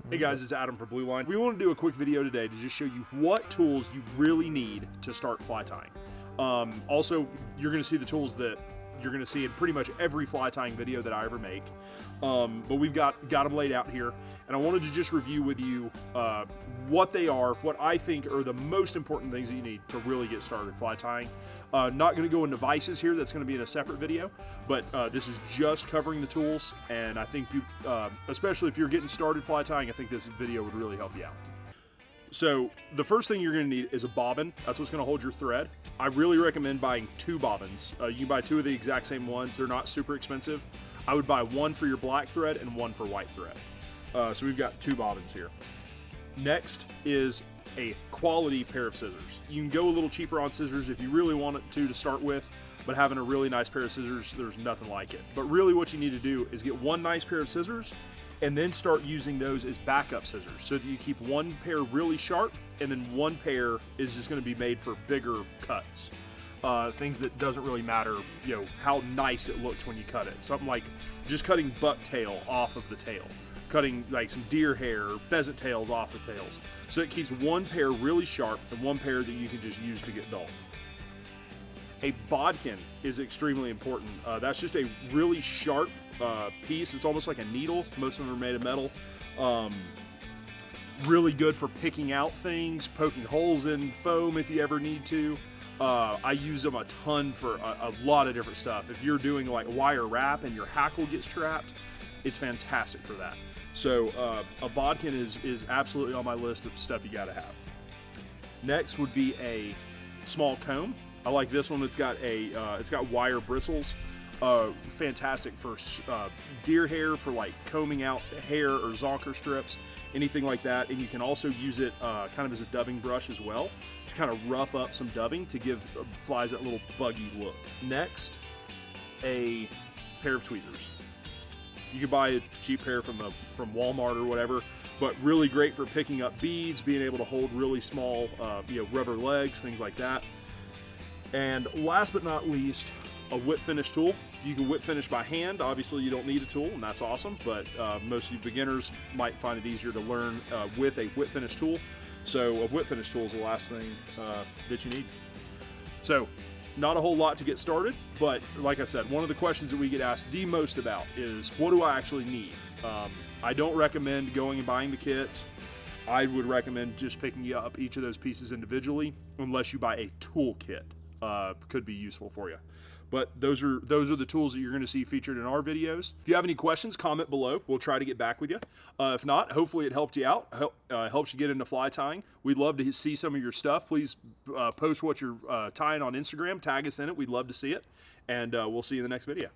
Hey guys, it's Adam from Blue Line. We want to do a quick video today to just show you what tools you really need to start fly tying. Also, you're going to see the tools that you're going to see in pretty much every fly tying video that I ever make. But we've got them laid out here, and I wanted to just review with you what they are, what I think are the most important things that you need to really get started fly tying. Not going to go into vices here, that's going to be in a separate video, but this is just covering the tools, and I think you, especially if you're getting started fly tying, I think this video would really help you out. So the first thing you're going to need is a bobbin. That's what's going to hold your thread. I really recommend buying 2 bobbins. You can buy 2 of the exact same ones. They're not super expensive. I would buy 1 for your black thread and 1 for white thread. So we've got 2 bobbins here. Next is a quality pair of scissors. You can go a little cheaper on scissors if you really want it to start with, but having a really nice pair of scissors, there's nothing like it. But really what you need to do is get 1 nice pair of scissors and then start using those as backup scissors so that you keep 1 pair really sharp and then 1 pair is just going to be made for bigger cuts. Things that doesn't really matter, you know, how nice it looks when you cut it. Something like just cutting buck tail off of the tail, cutting like some deer hair, pheasant tails off the tails. So it keeps 1 pair really sharp and 1 pair that you can just use to get dull. A bodkin is extremely important. That's just a really sharp piece. It's almost like a needle. Most of them are made of metal. Really good for picking out things, poking holes in foam if you ever need to. I use them a ton for a lot of different stuff. If you're doing like wire wrap and your hackle gets trapped, it's fantastic for that. So a bodkin is absolutely on my list of stuff you gotta have. Next would be a small comb. I like this one. It's got wire bristles. Fantastic for deer hair, for like combing out hair or zonker strips, anything like that. And you can also use it kind of as a dubbing brush as well to kind of rough up some dubbing to give flies that little buggy look. Next, a pair of tweezers. You can buy a cheap pair from Walmart or whatever, but really great for picking up beads, being able to hold really small rubber legs, things like that. And last but not least, a whip finish tool. If you can whip finish by hand, obviously you don't need a tool, and that's awesome, but most of you beginners might find it easier to learn with a whip finish tool. So a whip finish tool is the last thing that you need. So not a whole lot to get started, but like I said, one of the questions that we get asked the most about is, what do I actually need? I don't recommend going and buying the kits. I would recommend just picking up each of those pieces individually, unless you buy a tool kit. Could be useful for you. But those are the tools that you're going to see featured in our videos. If you have any questions, comment below. We'll try to get back with you. If not, hopefully it helped you out, helps you get into fly tying. We'd love to see some of your stuff. Please post what you're tying on Instagram. Tag us in it. We'd love to see it. And we'll see you in the next video.